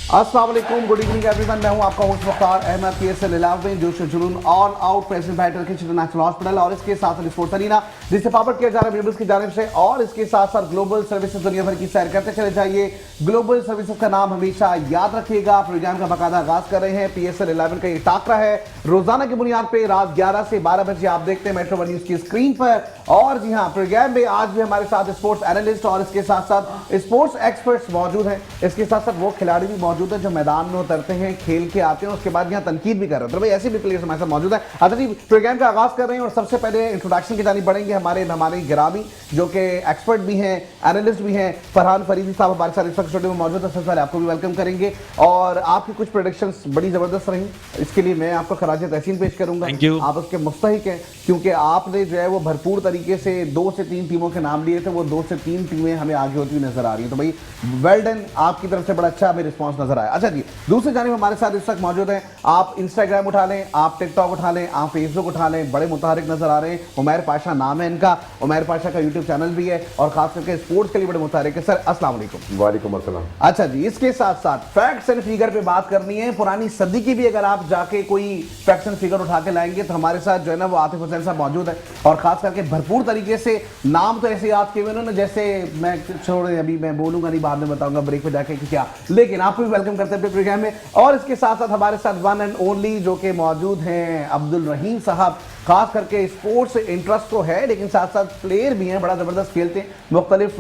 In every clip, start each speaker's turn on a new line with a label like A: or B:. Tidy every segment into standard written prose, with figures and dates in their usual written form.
A: अस्सलाम वालेकुम, good evening everyone. मैं हूं आपका होस्ट मुख्तार अहमद। PSL 11 जोश जुनून all out president bye Turkish international hospital और इसके साथ साथ स्पोर्ट्स अरीना जिसे पावर किया जा रहा है वीवर्स की जानिब से, और इसके साथ साथ ग्लोबल सर्विसेज दुनिया भर की सैर करते चले जाइए। ग्लोबल सर्विसेज का नाम हमेशा याद रखिएगा। प्रोग्राम का बाकायदा आगाज कर रहे हैं। PSL 11 का ये टाकरा है रोजाना की बुनियाद पर रात 11 से 12 बजे आप देखते हैं मेट्रो वन न्यूज की स्क्रीन पर। और जी हाँ, प्रोग्राम में आज भी हमारे साथ स्पोर्ट्स एनालिस्ट और इसके साथ साथ स्पोर्ट्स एक्सपर्ट्स मौजूद हैं। इसके साथ साथ वो खिलाड़ी भी मौजूद है जो मैदान में उतरते हैं, खेल के आते हैं, उसके बाद यहाँ तनकीद भी कर रहे हैं। तो भाई ऐसे भी प्लेयर्स हमारे साथ मौजूद है। अच्छा जी, प्रोग्राम का आगाज कर रहे हैं और सबसे पहले इंट्रोडक्शन की जानी बढ़ेंगे हमारे गिरामी जो कि एक्सपर्ट भी हैं, एनालिस्ट भी हैं। फरहान फरीदी साहब हमारे साथ इस वक्त स्टूडियो में मौजूद है। सबसे पहले आपको भी वेलकम करेंगे और आपकी कुछ प्रेडिक्शंस बड़ी जबरदस्त रही, इसके लिए मैं आपको खराज तहसीन पेश करूंगा। आप उसके मुस्तहिक हैं क्योंकि आपने जो है वो भरपूर तरीके से 2 से 3 टीमों के नाम लिए थे। वो 2 से 3 टीमें हमें आगे होती हुई नजर आ रही है। तो भाई वेल डन, आपकी तरफ से बड़ा अच्छा हमें रिस्पांस नजर आया। अच्छा जी, दूसरी जानिब हमारे साथ इस वक्त मौजूद हैं। आप इंस्टाग्राम उठा लें, आप टिकटॉक उठा लें, आप फेसबुक उठा लें, बड़े मुतहरिक नजर आ रहे हैं। उमैर पाशा नाम है इनका। उमैर पाशा का यूट्यूब चैनल भी है और खास करके स्पोर्ट्स के लिए बड़े मुतहरिक है। सर अस्सलाम वालेकुम।
B: वालेकुम अस्सलाम।
A: अच्छा जी, इसके साथ साथ फैक्ट्स एंड फिगर पे बात करनी है। पुरानी सदी की भी अगर आप जाके कोई फैक्ट्स एंड फिगर उठा के लाएंगे तो हमारे साथ जो है ना वो आतिफ हुसैन साहब मौजूद है और खास करके भरपूर तरीके से नाम तो ऐसे याद किए हुए उन्होंने जैसे मैं छोड़े अभी मैं बोलूंगा नहीं, बाद में बताऊंगा ब्रेक पे जाके कि क्या, लेकिन आपको भी वेलकम करते हैं अपने प्रोग्राम में। और इसके साथ साथ हमारे साथ वन एंड ओनली जो कि मौजूद हैं अब्दुल रहीम साहब। खास करके स्पोर्ट्स इंटरेस्ट तो है लेकिन साथ साथ प्लेयर भी हैं, बड़ा ज़बरदस्त खेलते हैं, मुख्तलिफ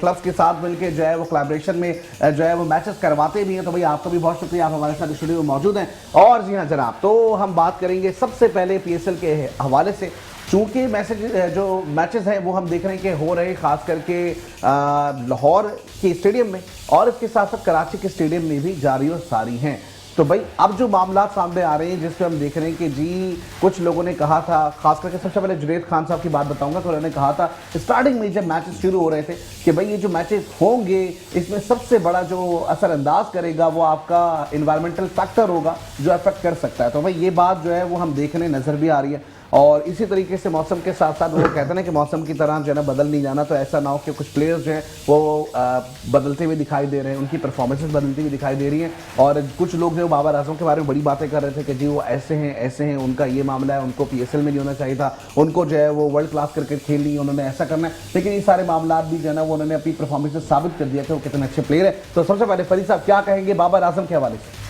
A: क्लब्स के साथ मिलकर जो है वो कोलैबोरेशन में जो है वो मैचेस करवाते भी हैं। तो भाई आपका भी बहुत शुक्रिया, आप हमारे साथ स्टूडियो में मौजूद हैं। और जी हाँ जनाब, तो हम बात करेंगे सबसे पहले PSL के हवाले से। चूँकि जो मैचेस हैं वो हम देख रहे हैं कि हो रहे खास करके लाहौर के स्टेडियम में और इसके साथ साथ कराची के स्टेडियम में भी जारी और सारी हैं। तो भाई अब जो मामला सामने आ रहे हैं जिसपे हम देख रहे हैं कि जी कुछ लोगों ने कहा था, खास करके सबसे पहले जुनैद खान साहब की बात बताऊंगा, तो उन्होंने कहा था स्टार्टिंग में जब मैचेस शुरू हो रहे थे कि भाई ये जो मैचेस होंगे इसमें सबसे बड़ा जो असरअंदाज करेगा वो आपका इन्वायरमेंटल फैक्टर होगा जो अफेक्ट कर सकता है। तो भाई ये बात जो है वो हम देखने नजर भी आ रही है और इसी तरीके से मौसम के साथ साथ वो कहते हैं ना कि मौसम की तरह जो है ना बदल नहीं जाना। तो ऐसा ना हो कि कुछ प्लेयर्स जो हैं वो बदलते हुए दिखाई दे रहे हैं, उनकी परफॉर्मेंसेस बदलती हुई दिखाई दे रही हैं। और कुछ लोग जो बाबर आजम के बारे में बड़ी बातें कर रहे थे कि जी वो ऐसे हैं, उनका ये मामला है, उनको PSL में नहीं होना चाहिए था, उनको जो है वो वर्ल्ड क्लास क्रिकेट खेलनी है, उन्होंने ऐसा करना है। लेकिन ये सारे मामला भी जो है ना वो उन्होंने अपनी परफॉर्मेंस से साबित कर दिया कि वो कितने अच्छे प्लेयर है। तो सबसे पहले फरीद साहब क्या कहेंगे बाबर आजम के हवाले से?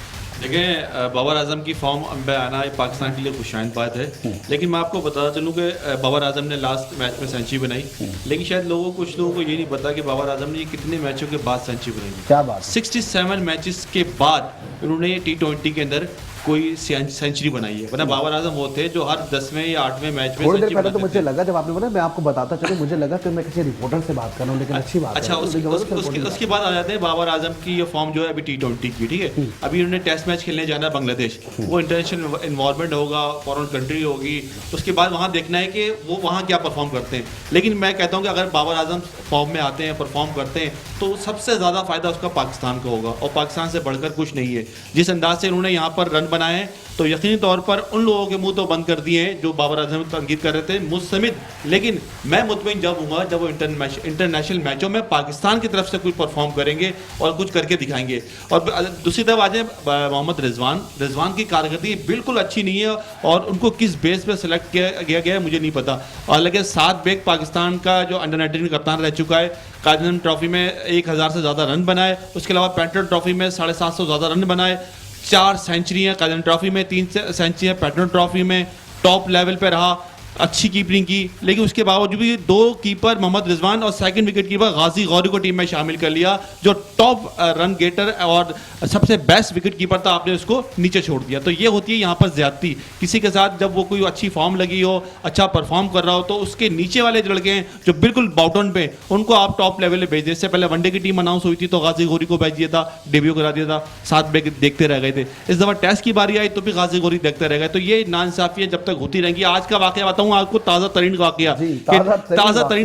C: देखें, बाबर आजम की फॉर्म में आना पाकिस्तान के लिए खुशाइंद बात है, लेकिन मैं आपको बताता चलूँ कि बाबर आजम ने लास्ट मैच में सेंचुरी बनाई, लेकिन शायद कुछ लोगों को ये नहीं पता कि बाबर आजम ने कितने मैचों के बाद सेंचुरी बनाई।
A: क्या बात,
C: 67 मैचेस के बाद उन्होंने T20 के अंदर कोई सेंचुरी बनाई है। वरना बाबर आजम वो थे जो हर 10वें या 8वें मैच में
A: थोड़ी देर पहले तो मुझे लगा जब आपने बोला मैं आपको बताता चलूं, मुझे लगा कि मैं किसी रिपोर्टर से बात कर रहा हूं, लेकिन अच्छी बात
C: अच्छा है। उसके बाद आ जाते हैं बाबर आजम की ये फॉर्म जो है अभी T20 की, ठीक है। अभी उन्होंने टेस्ट मैच खेलने जाना है बांग्लादेश, वो इंटरनेशनल इन्वॉल्वमेंट होगा, फॉरेन कंट्री होगी, उसके बाद वहाँ देखना है कि वो वहाँ क्या परफॉर्म करते हैं। लेकिन मैं कहता हूँ कि अगर बाबर आजम फॉर्म में आते हैं, परफॉर्म करते हैं, तो सबसे ज़्यादा फायदा उसका पाकिस्तान का होगा और पाकिस्तान से बढ़कर कुछ नहीं है। जिस अंदाज से उन्होंने यहाँ पर रन बनाए हैं तो यकीनी तौर पर उन लोगों के मुंह तो बंद कर दिए हैं जो बाबर आजम तनकीद कर रहे थे मुझ समेत। लेकिन मैं मुतमईन जब हूँगा जब वो इंटरनेशनल मैचों में पाकिस्तान की तरफ से कुछ परफॉर्म करेंगे और कुछ करके दिखाएंगे। और दूसरी तरफ आ जाए मोहम्मद रिजवान की कारकर्दगी बिल्कुल अच्छी नहीं है और उनको किस बेस पर सिलेक्ट किया गया है मुझे नहीं पता। और लेकिन 7 बेग पाकिस्तान का जो अंडर 19 कप्तान रह चुका है, काज़ीम ट्रॉफी में 1000 से ज़्यादा रन बनाए, उसके अलावा पैंटन ट्रॉफी में 750 से ज़्यादा रन बनाए, 4 सेंचुरी हैं काज़ीम ट्रॉफी में, 3 सेंचुरी हैं पैटर्न ट्रॉफी में, टॉप लेवल पे रहा, अच्छी कीपिंग की। लेकिन उसके बावजूद भी 2 कीपर मोहम्मद रिजवान और सेकंड विकेट कीपर गाजी गौरी को टीम में शामिल कर लिया जो टॉप रन गेटर और सबसे बेस्ट विकेट कीपर था, आपने उसको नीचे छोड़ दिया। तो ये होती है यहाँ पर ज्यादती। किसी के साथ जब वो कोई अच्छी फॉर्म लगी हो, अच्छा परफॉर्म कर रहा हो, तो उसके नीचे वाले जो लड़के हैं जो बिल्कुल बॉटम पे, उनको आप टॉप लेवल पे भेज दें। इससे पहले वनडे की टीम अनाउंस हुई थी तो गाजी गौरी को भेज दिया था, डेब्यू करा दिया था, 7 बैग देखते रह गए थे। इस दफा टेस्ट की बारी आई तो भी गाजी गौरी देखते रह गए। तो ये नाइंसाफियां जब तक होती रहेंगी। आज का वाकया बताऊं आपको, ताज़ा तरीन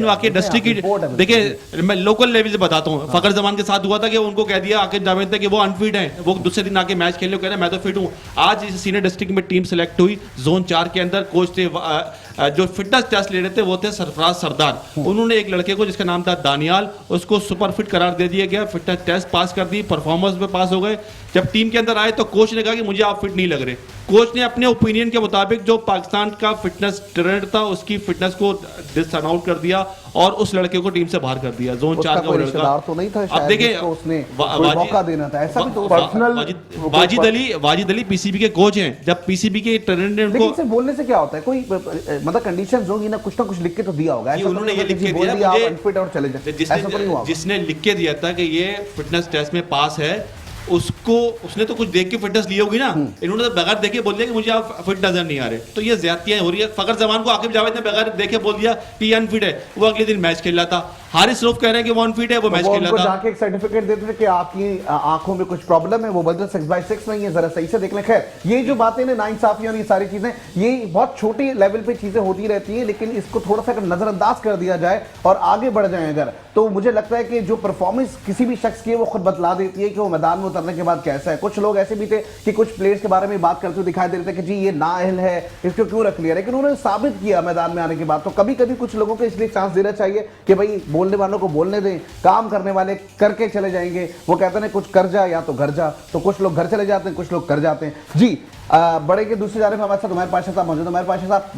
C: वाकया डिस्ट्रिक्ट की, देखिए मैं लोकल लेवल से बताता हूँ, फखर जमान के साथ हुआ था कि उनको कह दिया आकिब जावेद ने कि वो अनफिट हैं, वो दूसरे दिन आके मैच खेलने को कह रहे हैं मैं तो फिट हूँ। आज इस सीनियर डिस्ट्रिक्ट में टीम सेलेक्ट हुई जोन 4 के अंदर, कोच थे जो फिटनेस टेस्ट ले रहे थे वो थे सरफराज सरदार। उन्होंने एक लड़के को जिसका नाम था दानियाल, उसको सुपर फिट करार दे दिया गया, फिटनेस टेस्ट पास कर दी, परफॉर्मेंस में पास हो गए। जब टीम के अंदर आए तो कोच ने कहा कि मुझे आप फिट नहीं लग रहे। कोच ने अपने ओपिनियन के मुताबिक जो पाकिस्तान का फिटनेस ट्रेनर था उसकी फिटनेस को डिसअन आउट कर दिया और उस लड़के को टीम से बाहर कर दिया। जोन 4 का वो लड़का
A: तो नहीं था,
C: अब देखिए
A: उसने मौका देना था, ऐसा भी तो
B: पर्सनल
C: वाजिद अली पीसीबी के कोच हैं। जब पीसीबी के ट्रेनर ने
A: लेकिन
C: उनको
A: इसे बोलने से क्या होता है, कोई मतलब कंडीशंस होगी ना कुछ लिख के तो दिया होगा। ऐसा
C: उन्होंने
A: तो
C: ये
A: नहीं
C: लिख के
A: बोल
C: दिया
A: आप
C: मुझे,
A: अनफिट और चले जाए, ऐसा तो नहीं हुआ।
C: जिसने लिख के दिया था कि ये फिटनेस टेस्ट में पास है, उसने तो कुछ देख के फिटनेस ली होगी ना। इन्होंने तो बगैर देखे बोल दिया कि मुझे आप फिट नजर नहीं आ रहे। तो ये ज्यादतियां हो रही है। फखर जमान को आकिब जावेद ने बगैर देखे बोल दिया कि ये अनफिट है, वो अगले दिन मैच खेल रहा था। हारिस रऊफ कह रहे हैं कि वो अनफिट है, वो मैच खेल रहा था।
A: जाके एक सर्टिफिकेट देते थे कि आपकी आंखों में कुछ प्रॉब्लम है, वो बोलते 6/6 नहीं है, जरा सही से देख लें। खैर ये जो बातें ना नाइंसाफी और ये सारी चीजें, ये बहुत छोटी लेवल पे चीजें होती रहती हैं, लेकिन इसको थोड़ा सा अगर नजरअंदाज कर दिया जाए और आगे बढ़ जाए अगर, तो मुझे लगता है कि जो परफॉर्मेंस किसी भी शख्स की है वो खुद बतला देती है कि वो मैदान में उतरने के बाद कैसा है। कुछ लोग ऐसे भी थे कि कुछ प्लेयर्स के बारे में बात करते हुए दिखाई दे रहे थे कि जी ये नाअहल है, इसको क्यों रख लिया, लेकिन उन्होंने साबित किया मैदान में आने के बाद। तो कभी कभी कुछ लोगों को इसलिए चांस देना चाहिए कि भाई बोलने वालों को बोलने दें, काम करने वाले करके चले जाएंगे। वो कहते हैं कुछ कर जा या तो घर जा, तो कुछ लोग घर चले जाते हैं, कुछ लोग कर जाते हैं। जी बड़े के दूसरी जानिब हमारे साथ उमर पाशा साहब मौजूद हैं। उमर पाशा साहब,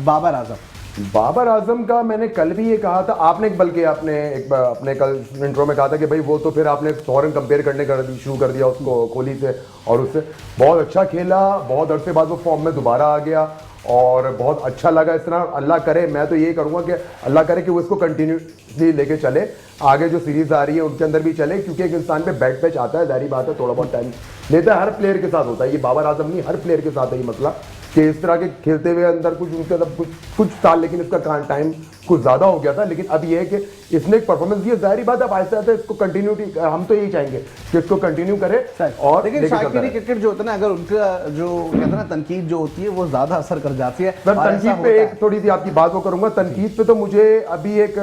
A: बाबर आजम का मैंने कल भी ये कहा था, आपने बल्कि अपने कल इंट्रो में कहा था कि भाई वो तो फिर आपने फौरन कंपेयर करने शुरू कर दिया उसको कोहली से, और उससे बहुत अच्छा खेला, बहुत अरसे बाद वो फॉर्म में दोबारा आ गया और बहुत अच्छा लगा। इस तरह अल्लाह करे, मैं तो ये करूँगा कि अल्लाह करे कि वो इसको कंटिन्यूसली लेके चले, आगे जो सीरीज आ रही है उनके अंदर भी चले, क्योंकि एक इंसान पे बैट पैच आता है, जारी बात है थोड़ा बहुत टाइम लेता है, हर प्लेयर के साथ होता है। ये बाबर आजम नहीं, हर प्लेयर के साथ है ये मसला कि इस तरह के खेलते हुए अंदर कुछ उनके अंदर कुछ साल, लेकिन इसका टाइम कुछ ज़्यादा हो गया था। लेकिन अब ये है कि इसने एक परफॉर्मेंस दी है, जाहिर बात है अब आहिस्ते आहिस्ते इसको कंटिन्यूटी, हम तो यही चाहेंगे कि इसको कंटिन्यू करे। और लेकिन शायकीनी क्रिकेट जो होता है ना, अगर उनका जो कहते हैं ना तनकीद जो होती है वो ज़्यादा असर कर जाती है।
B: सर तनकीद पे एक थोड़ी सी आपकी बात वो करूंगा, तनकीद पे तो मुझे अभी एक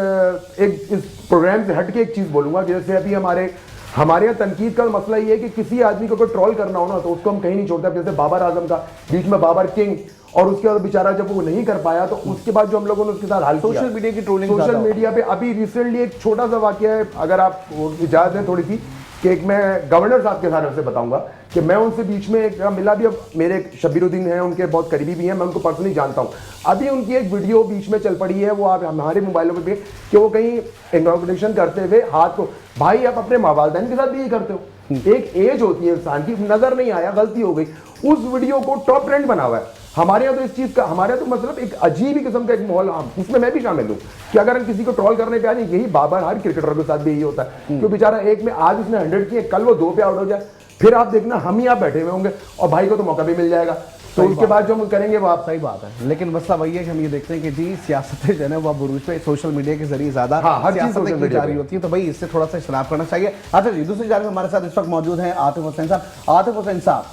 B: इस प्रोग्राम से हट के एक चीज़ बोलूंगा। जैसे अभी हमारे यहाँ तनकीद का मसला ये है कि किसी आदमी को ट्रोल करना हो ना तो उसको हम कहीं नहीं छोड़ते। जैसे बाबर आजम का बीच में बाबर किंग, और उसके बाद बेचारा जब वो नहीं कर पाया तो उसके बाद जो हम लोगों ने उसके साथ हाल
A: सोशल मीडिया की ट्रोलिंग,
B: सोशल मीडिया पे अभी रिसेंटली एक छोटा सा वाकया है, अगर आप इजाजत है थोड़ी सी, कि एक मैं गवर्नर साहब के साथ से बताऊंगा कि मैं उनसे बीच में एक मिला भी। अब मेरे शब्बीरुद्दीन हैं, उनके बहुत करीबी भी हैं, मैं उनको पर्सनली जानता हूं। अभी उनकी एक वीडियो बीच में चल पड़ी है, वो आप हमारे मोबाइलों पे भी, कि वो कहीं इनॉग्रेशन करते हुए हाथ को, भाई आप अपने माँ वालिदैन के साथ भी ये करते हो। एक एज होती है इंसान की, नजर नहीं आया, गलती हो गई, उस वीडियो को टॉप ट्रेंड बना हुआ है। हमारे यहाँ तो इस चीज का, हमारे यहाँ तो मतलब एक अजीब ही किस्म का एक माहौल, उसमें मैं भी शामिल हूँ कि अगर हम किसी को ट्रोल करने पे आ जाए, यही बाबर हर क्रिकेटर के साथ भी यही होता है कि बेचारा एक में आज उसने 100 किए, कल वो 2 पे आउट हो जाए, फिर आप देखना हम ही आप बैठे हुए होंगे और भाई को तो मौका भी मिल जाएगा, तो उसके बाद जो हम करेंगे वो आप।
A: सही बात है, लेकिन मसला वही है कि हम ये देखते हैं कि जी सियासतें जो है वो बुरूज पे सोशल मीडिया के जरिए ज्यादा सियासतें की जा रही होती है, तो भाई इससे थोड़ा सा इस्तेमाल करना चाहिए। अच्छा जी, दूसरी जानिब हमारे साथ इस वक्त मौजूद हैं आतिफ हुसैन साहब। आतिफ हुसैन साहब,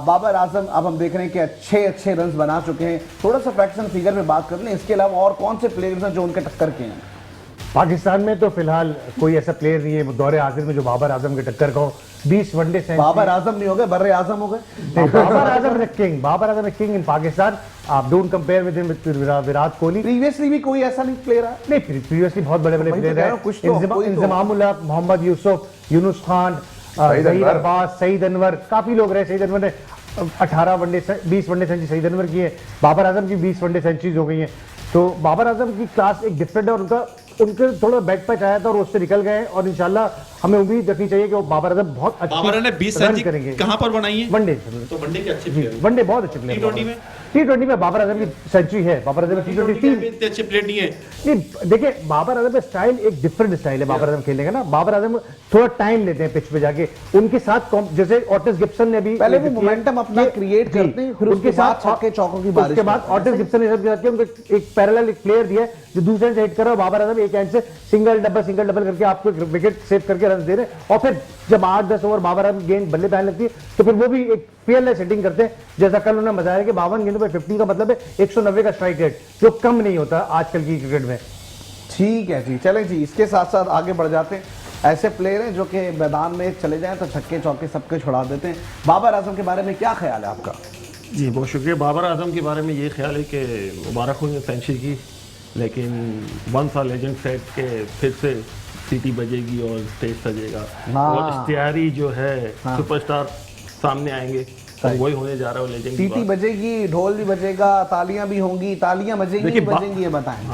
A: बाबर आजम अब हम देख रहे हैं कि अच्छे रन बना चुके हैं, थोड़ा सा फैक्ट्स एंड फिगर में बात कर लें, इसके अलावा और कौन से प्लेयर्स हैं जो उनके टक्कर के हैं?
D: पाकिस्तान में तो फिलहाल कोई ऐसा प्लेयर नहीं है दौरे हाजिर में जो बाबर आजम के टक्कर को 20 वनडे से।
A: बाबर आजम नहीं हो गए, बर्रे आजम हो गए।
D: Babar Azam king, Babar Azam king in Pakistan. आप don't compare with Virat Kohli.
A: Previously भी कोई ऐसा नहीं प्लेयर है?
D: नहीं, प्रीवियसली बहुत बड़े बड़े प्लेयर हैं, इंजमाम उल हक, मोहम्मद यूसुफ, यूनुस खान, सईद अब्बास, सईद अनवर, काफी लोग रहे। सईद अनवर ने 18 one day 20 one day century Saeed Anwar की है, बाबर आजम की 20 वनडे सेंचुरीज हो गई हैं। तो बाबर आजम की क्लास एक डिफरेंट है और उनके थोड़ा बैक पैच आया था और उससे निकल गए, और इंशाल्लाह हमें उम्मीद रखनी चाहिए कि वो बाबर आजम बहुत अच्छी
C: बाबर ने 20 सेंचुरी करेंगे। कहां पर बनाई है?
D: वनडे।
C: तो वनडे के अच्छे प्लेयर,
D: वनडे बहुत अच्छे प्लेयर। टी20 में बाबर आजम की सेंचुरी है। बाबर आजम
C: टी20 अच्छे प्लेयर नहीं है।
D: नहीं, देखिए बाबर आजम का स्टाइल एक डिफरेंट स्टाइल है बाबर आजम खेलने का ना। बाबर आजम थोड़ा टाइम लेते हैं पिच पे जाके, उनके साथ जैसे ओटिस गिब्सन ने भी
A: पहले वो मोमेंटम अपना क्रिएट करते हैं, फिर उसके साथ छक्के चौकों की बारिश।
D: उसके बाद ओटिस गिब्सन ने सब उनको एक पैरेलल एक प्लेयर दिया जो दूसरे से हिट कर रहा है, बाबर आजम एक एंड से सिंगल डबल करके आपको विकेट सेव करके रन दे रहे हैं। और फिर जब 8-10 ओवर बाबर आजम गेंद बल्ले पे आने लगती है तो फिर वो भी एक फेयरलेस हिटिंग करते हैं। जैसा कल उन्होंने बताया कि 52 गेंदों पे 50 का मतलब है 190 का स्ट्राइक रेट, जो कम नहीं होता आजकल की क्रिकेट में।
A: ठीक है जी, चलें जी, इसके साथ साथ आगे बढ़ जाते हैं। ऐसे प्लेयर हैं जो कि मैदान में चले जाएं तो छक्के चौके सबके छुड़ा देते हैं। बाबर आजम के बारे में क्या ख्याल है आपका?
E: जी बहुत शुक्रिया। बाबर आजम के बारे में ये ख्याल है कि मुबारक हो सेंचुरी की, लेकिन वंस आ लेजेंड सेट के फिर से सीटी बजेगी और स्टेज सजेगा और इश्तिहारी जो है सुपरस्टार सामने आएंगे, तो वही होने जा रहा है लेजेंड।
A: सीटी बजेगी, ढोल भी बजेगा, तालियां भी होंगी। तालियां बजेंगी नहीं बजेंगी ये बताएं।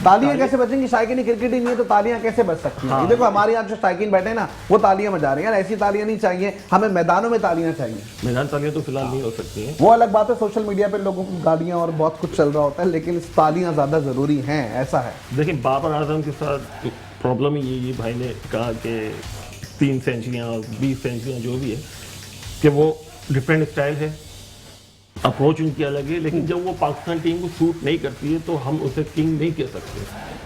A: तालियां कैसे बजेंगी? शायकीन क्रिकेट ही नहीं है तो तालियां कैसे बज सकती हैं? देखो हमारे यहाँ जो शायकीन बैठे ना वो तालियां बजा रहे हैं। यार ऐसी तालियां नहीं चाहिए हमें, मैदानों में तालियां चाहिए।
E: मैदान तालियां तो फिलहाल नहीं हो सकती हैं,
A: वो अलग बात है। सोशल मीडिया पे लोगों की गालियां और बहुत कुछ चल रहा होता है, लेकिन तालियां ज्यादा जरूरी हैं, ऐसा है।
E: देखिए बाबर आजम के साथ प्रॉब्लम ही ये भाई ने कहा कि 3 सेंचुरियाँ और 20 सेंचुरियाँ जो भी है कि वो डिफरेंट स्टाइल है, अप्रोच उनकी अलग है, लेकिन जब वो पाकिस्तान टीम को सूट नहीं करती है तो हम उसे किंग नहीं कह सकते।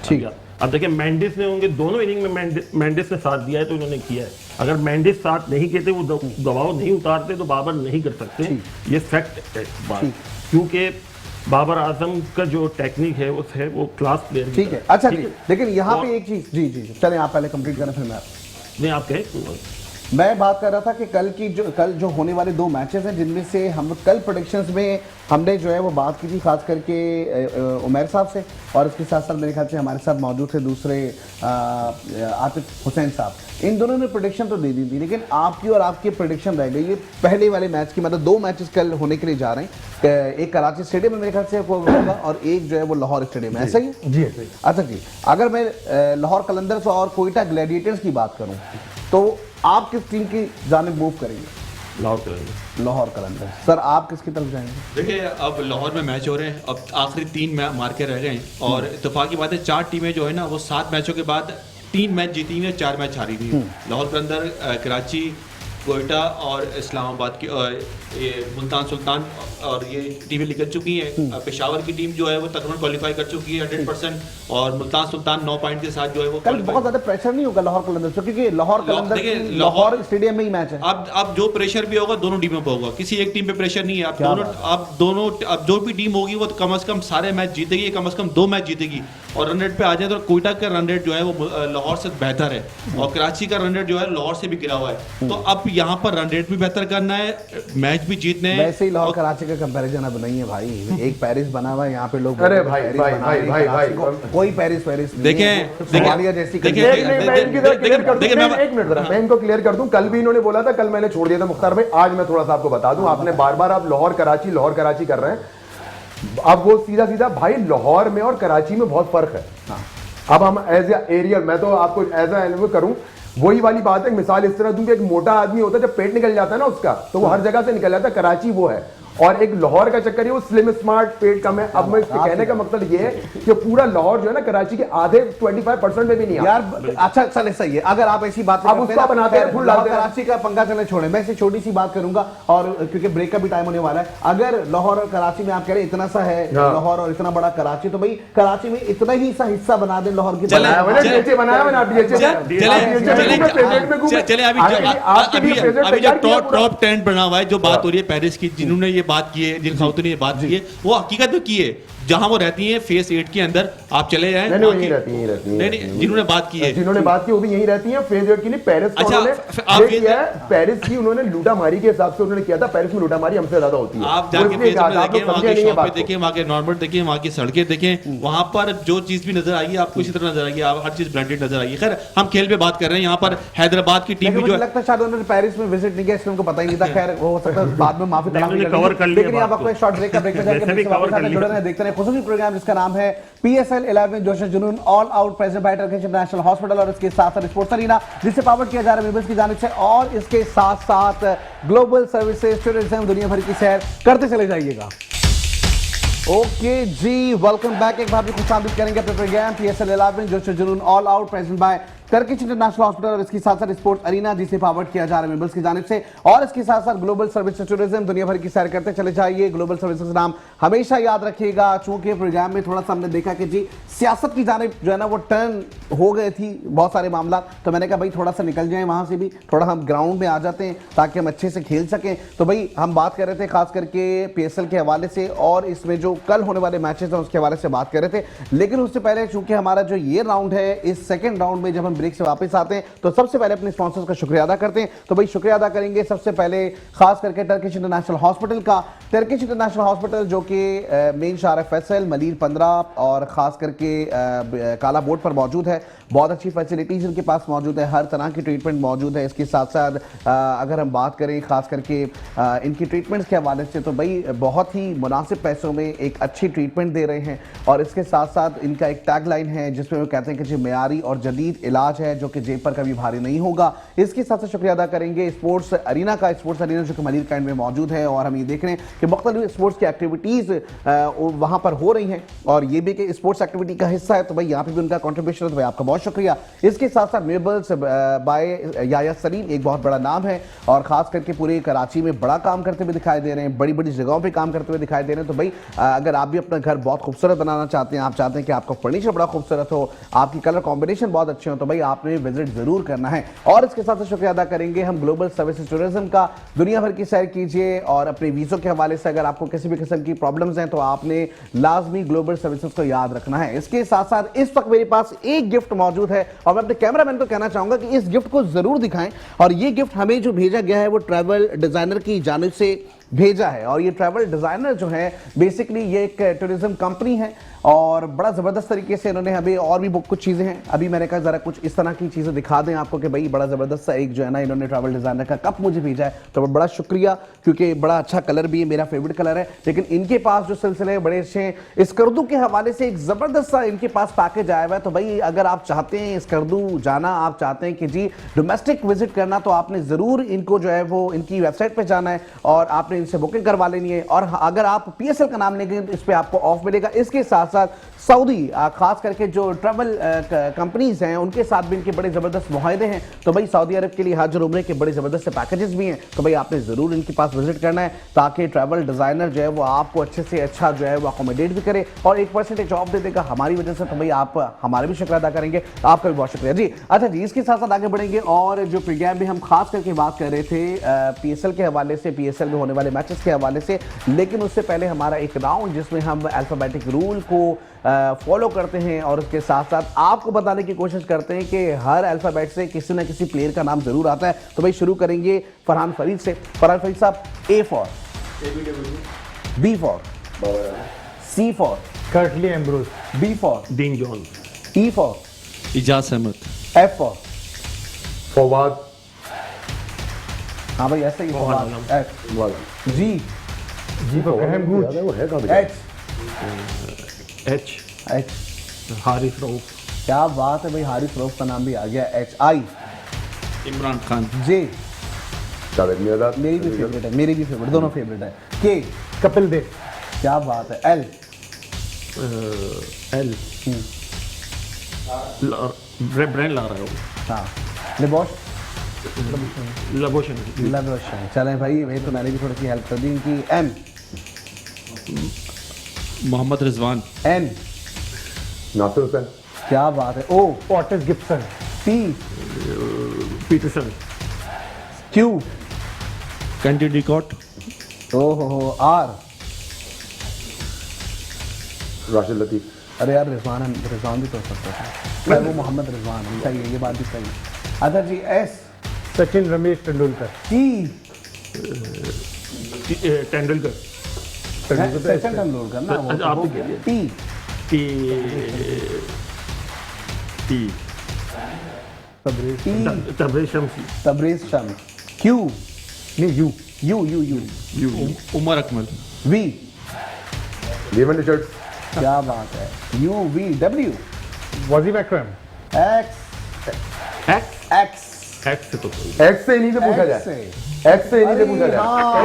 A: ठीक।
E: अब देखिए मेंडिस ने उनके दोनों इनिंग में मेंडिस ने साथ दिया है तो उन्होंने किया है। अगर मेंडिस साथ नहीं कहते, वो दबाव नहीं उतारते तो बाबर नहीं कर सकते। ये फैक्ट है बात, क्योंकि बाबर आजम का जो टेक्निक है वो क्लास प्लेयर।
A: ठीक है, अच्छा जी। लेकिन यहाँ पे एक चीज, जी जी चले आप पहले कंप्लीट करें फिर मैं
E: नहीं आप कहें।
A: मैं बात कर रहा था कि कल जो होने वाले 2 मैचेस हैं, जिनमें से हम कल प्रेडिक्शंस में हमने जो है वो बात की थी खास करके उमैर साहब से, और इसके साथ साथ मेरे ख्याल से हमारे साथ मौजूद थे दूसरे आतिफ हुसैन साहब। इन दोनों ने प्रेडिक्शन तो दे दी थी, लेकिन आपकी और आपकी प्रेडिक्शन रह गई है पहले वाले मैच की। मतलब 2 मैचेस कल होने के लिए जा रहे हैं, एक कराची स्टेडियम में मेरे ख्याल से होगा और एक जो है वो लाहौर स्टेडियम में, ऐसा ही
D: जी ऐसा ही।
A: अच्छा जी, अगर मैं लाहौर कलंदर्स और कोयटा ग्लैडिएटर्स की बात करूं तो आप किस टीम की जानिब मूव करेंगे? लाहौर कलंदर्स। सर आप किसकी तरफ जाएंगे?
C: देखिए अब लाहौर में मैच हो रहे हैं, अब आखिरी 3 मार्के रह गए हैं और इत्तेफाक की बात है 4 टीमें जो है ना वो 7 मैचों के बाद 3 मैच जीती हुई, 4 मैच हारी हुई। लाहौर के अंदर कराची, कोयटा और इस्लामाबाद की ये मुल्तान सुल्तान और ये टीमें निकल चुकी हैं। पेशावर की टीम जो है वो तकरीबन क्वालिफाई कर चुकी है 100%, और मुल्तान सुल्तान 9 पॉइंट के साथ जो है वो
A: कल बहुत ज्यादा प्रेशर नहीं होगा लाहौर कलंदर्स पे, क्योंकि लाहौर कलंदर्स लाहौर स्टेडियम में ही मैच है।
C: अब जो प्रेशर भी होगा दोनों टीमों पे होगा, किसी एक टीम पे प्रेशर नहीं है। अब जो भी टीम होगी वो कम से कम सारे मैच जीतेगी, कम से कम 2 मैच जीतेगी। और रन रेट पे आ जाए तो कोयटा का रन रेट जो है वो लाहौर से बेहतर है, और कराची का रन रेट जो है लाहौर से भी गिरा हुआ है। तो अब यहाँ पर रन रेट भी बेहतर करना है, मैच भी जीतने हैं।
A: वैसे ही लाहौर कराची का कंपैरिजन अब नहीं है भाई, एक पेरिस बना हुआ है यहाँ पे लोग।
B: अरे भाई भाई भाई भाई भाई
A: कोई पेरिस
C: देखें
A: सोमालिया जैसी
B: एक मिनट जरा मैं इनको क्लियर कर दूं। कल भी इन्होंने बोला था, कल मैंने छोड़ दिया था मुख्तार भाई, आज मैं थोड़ा सा आपको बता दूं। आपने बार बार आप लाहौर कराची कर रहे हैं। अब वो सीधा भाई लाहौर में और कराची में बहुत फर्क है। अब हम एज ए एरिया, मैं तो आपको एज ए करूं, वही वाली बात है। मिसाल इस तरह दूं कि एक मोटा आदमी होता है, जब पेट निकल जाता है ना उसका, तो वो हर जगह से निकल जाता है। कराची वो है, और एक लाहौर का चक्कर है वो स्लिम स्मार्ट पेट कम है। अब मैं कहने का मतलब ये है कि पूरा लाहौर जो है ना कराची के आधे 25% में भी नहीं
A: यार। अच्छा चले सही है, अगर आप ऐसी बात
B: अब उसका बनाते हैं फुल डालते हैं।
A: कराची का पंगा चले छोड़े, मैं ऐसी छोटी सी बात करूंगा और क्योंकि ब्रेक का भी टाइम होने वाला है। अगर लाहौर और कराची में आप कह रहे इतना सा है लाहौर और इतना बड़ा कराची, तो भाई कराची में इतना ही सा हिस्सा बना दें लाहौर की।
C: चले अभी जो टॉप 10 बना हुआ है, जो बात हो रही है पेरिस की, जिन्होंने ये बात की है, जिन खातून ने ये बात की है, वो हकीकत में की है। जहां वो रहती हैं फेस 8 के अंदर, आप चले जाएं।
B: नहीं रहती
C: जिन्होंने बात की है,
B: जिन्होंने बात की वो भी यहीं रहती हैं फेज 8 के लिए। पेरिस
C: अच्छा,
B: उन्होंने किया है, पेरिस की उन्होंने लूटामारी के हिसाब से उन्होंने किया था। पेरिस में लूटामारी हमसे ज्यादा होती है।
C: आप जाके फेस में देखें, वहां के शॉप पे देखें, वहां के नॉर्मल देखें, वहां की सड़कें देखें, वहां पर जो चीज भी नजर आएगी आपको इसी तरह नजर आएगी। आप हर चीज ब्रांडेड नजर आएगी। खैर हम खेल पे बात कर रहे हैं। यहाँ पर हैदराबाद की टीम भी जो
A: लगता है शायद उन्होंने पेरिस में विजिट नहीं किया, इसलिए उनको पता ही नहीं था। खैर वो हो सकता है बाद में माफी
E: कवर कर लिया।
A: लेकिन आप आपको शॉर्ट ब्रेक का ब्रेक जुड़े रहे, देखते रहे खुसूसी प्रोग्राम जिसका नाम है PSL 11 जोश जुनून all out, present by Turkish international hospital और इसके साथ साथ स्पोर्ट्स अरीना, जिसे पावर्ड किया जा रहा है मेबल्स की जानिब से, और इसके साथ साथ ग्लोबल सर्विसेज टूरिज्म, दुनिया भर की सैर करते चले जाइएगा। ओके जी, वेलकम बैक। एक बार भी खुशामदीद करेंगे अपने प्रोग्राम PSL 11 जोश जुनून all out, present by Turkish international hospital और इसके साथ साथ स्पोर्ट्स अरीना, जिसे पावर्ड किया जा रहा है मेबल्स की जानिब से, और इसके साथ साथ ग्लोबल सर्विसेज टूरिज्म, दुनिया भर की सैर करते चले जाइए। ग्लोबल सर्विसेज नाम हमेशा याद रखिएगा, चूंकि प्रोग्राम में थोड़ा सा हमने देखा कि जी सियासत की जानिब जो है ना वो टर्न हो गए थी बहुत सारे मामला, तो मैंने कहा भाई थोड़ा सा निकल जाएं वहां से भी, थोड़ा हम ग्राउंड में आ जाते हैं ताकि हम अच्छे से खेल सकें। तो भाई हम बात कर रहे थे खास करके PSL के हवाले से, और इसमें जो कल होने वाले मैचेस हैं उसके हवाले से बात कर रहे थे। लेकिन उससे पहले चूंकि हमारा जो ये राउंड है, इस सेकेंड राउंड में जब हम ब्रेक से वापस आते हैं तो सबसे पहले अपने स्पॉन्सर्स का शुक्रिया अदा करते हैं। तो भाई शुक्रिया अदा करेंगे सबसे पहले खास करके टर्किश इंटरनेशनल हॉस्पिटल का। टर्किश इंटरनेशनल हॉस्पिटल जो कि मेन शार फैसल मलीर 15 और ख़ास करके काला बोर्ड पर मौजूद है। बहुत अच्छी फैसिलिटीज़ इनके पास मौजूद है, हर तरह की ट्रीटमेंट मौजूद है। इसके साथ साथ अगर हम बात करें ख़ास करके इनकी ट्रीटमेंट्स के हवाले से तो भाई बहुत ही मुनासिब पैसों में एक अच्छी ट्रीटमेंट दे रहे हैं। और इसके साथ साथ इनका एक टैग लाइन है जिसमें वो कहते हैं कि जो मेयारी और जदीद इलाज है जो कि जेब पर कभी भारी नहीं होगा। इसके साथ साथ शुक्रिया अदा करेंगे स्पोर्ट्स अरीना का, स्पोर्ट्स अरीना जो कि मलीर कैंट में मौजूद है। और हम ये देख रहे हैं कि मुख्तलिफ स्पोर्ट्स की एक्टिविटीज़ वहाँ पर हो रही हैं और ये भी कि स्पोर्ट्स एक्टिविटी का हिस्सा है तो भाई यहाँ पर भी उनका कॉन्ट्रीब्यूशन है, तो भाई आपका बहुत शुक्रिया। इसके साथ साथ मेबल्स बाय याया सलीम एक बहुत बड़ा नाम है और ख़ास करके पूरे कराची में बड़ा काम करते हुए दिखाई दे रहे हैं, बड़ी बड़ी जगहों पे काम करते हुए दिखाई दे रहे हैं। तो भाई अगर आप भी अपना घर बहुत खूबसूरत बनाना चाहते हैं, आप चाहते हैं कि आपका फर्नीचर बड़ा खूबसूरत हो, आपकी कलर कॉम्बिनेशन बहुत अच्छे हो, तो भाई आपने विजिट ज़रूर करना है। और इसके साथ शुक्रिया अदा करेंगे हम ग्लोबल सर्विसेज टूरिज्म का। दुनिया भर की सैर कीजिए और अपने वीज़ों के हवाले से अगर आपको किसी भी किस्म की प्रॉब्लम्स हैं तो आपने लाजमी ग्लोबल सर्विसेज को याद रखना है। इसके साथ साथ इस वक्त मेरे पास एक गिफ्ट मौजूद है और मैं अपने कैमरामैन को कहना चाहूंगा कि इस गिफ्ट को जरूर दिखाएं। और ये गिफ्ट हमें जो भेजा गया है वो ट्रैवल डिजाइनर की जानिब से भेजा है और ये ट्रैवल डिजाइनर जो है बेसिकली ये एक टूरिज्म कंपनी है और बड़ा ज़बरदस्त तरीके से इन्होंने हमें और भी कुछ चीज़ें हैं। अभी मैंने कहा ज़रा कुछ इस तरह की चीज़ें दिखा दें आपको कि भाई बड़ा ज़बरदस्त सा एक जो है ना इन्होंने ट्रैवल डिज़ाइनर का कप मुझे भेजा है, तो बड़ा शुक्रिया क्योंकि बड़ा अच्छा कलर भी है, मेरा फेवरेट कलर है। लेकिन इनके पास जो सिलसिले बड़े अच्छे हैं, स्कर्दू के हवाले से एक ज़बरदस्त सा इनके पास पैकेज आया हुआ है। तो भाई अगर आप चाहते हैं स्कर्दू जाना, आप चाहते हैं कि जी डोमेस्टिक विजिट करना, तो आपने ज़रूर इनको जो है वो इनकी वेबसाइट पर जाना है और आपने इनसे बुकिंग करवा लेनी है। और अगर आप PSL का नाम लेंगे तो इस पर आपको ऑफ मिलेगा। इसके साथ साथ सऊदी खास करके जो ट्रैवल कंपनीज हैं उनके साथ भी इनके बड़े ज़बरदस्त मुआहदे हैं। तो भाई सऊदी अरब के लिए हज और उम्रे के बड़े ज़बरदस्त से पैकेजेस भी हैं। तो भाई आपने ज़रूर इनके पास विजिट करना है ताकि ट्रैवल डिज़ाइनर जो है वो आपको अच्छे से अच्छा जो है वो अकोमोडेट भी करे और 1% ऑफ दे देगा हमारी वजह से। तो भाई आप हमारे भी शुक्रिया अदा करेंगे, आपका भी बहुत शुक्रिया जी। अच्छा जी, इसके साथ साथ आगे बढ़ेंगे और जो प्रोग्राम में हम खास करके बात कर रहे थे PSL के हवाले से, PSL में होने वाले मैचेस के हवाले से। लेकिन उससे पहले हमारा एक राउंड जिसमें हम अल्फ़ाबेटिक रूल को फॉलो करते हैं और उसके साथ साथ आपको बताने की कोशिश करते हैं कि हर अल्फ़ाबेट से किसी न किसी प्लेयर का नाम ज़रूर आता है। तो भाई शुरू करेंगे फरहान फरीद से। फरहान फरीद साहब, A for B for C for
D: Curtly Ambrose,
E: B for Dean Jones,
A: E for
C: Ijaz Ahmed,
A: F for
B: Fawad,
A: हाँ भाई ऐसे ही Fawad, F G
D: for Graham Gooch,
B: वो है कहाँ
E: H हारिस रऊफ,
A: क्या बात है भाई, हारिस रऊफ का नाम भी आ गया। I
C: Imran Khan,
A: J
B: Javed my dad,
A: मेरी भी फेवरेट है, मेरी भी फेवरेट, दोनों फेवरेट है। K
D: कपिल देव,
A: क्या बात है। L
E: L ब्रेन ला रहा हूँ,
A: हाँ लिबोश
E: लबोशन,
A: लबोशन। चलें भाई, भाई तो मैंने भी थोड़ी सी हेल्प कर दी इनकी। M
C: मोहम्मद रिजवान,
A: N
B: नासिर हुसैन,
A: क्या बात है। O
D: Otis Gibson,
A: P
E: Peterson,
A: Q
C: Quinton de Kock,
A: हो R
B: राशिद लतीफ़,
A: अरे यार रिजवान भी तो हो सकता था, वो मोहम्मद रिजवान है, सही है, ये बात भी सही है। अच्छा जी, S
D: सचिन रमेश तेंदुलकर,
A: T
E: तेंदुलकर,
A: सचिन तेंदुलकर ना, वो
E: आप
A: हो
E: भी
A: गया।
E: कीजिए।
A: T
E: T Tabraiz Shamsi,
A: Tabraiz Shams. Q
D: नहीं
A: U
C: उमर अकमल,
A: V
B: लीवन रिचर्ड्स,
A: क्या बात है। U V W
D: Wasim Akram,
E: X से तो
B: एक्स से इन्हीं से पूछा जाए, एक्स से इन्हीं से पूछा जाए।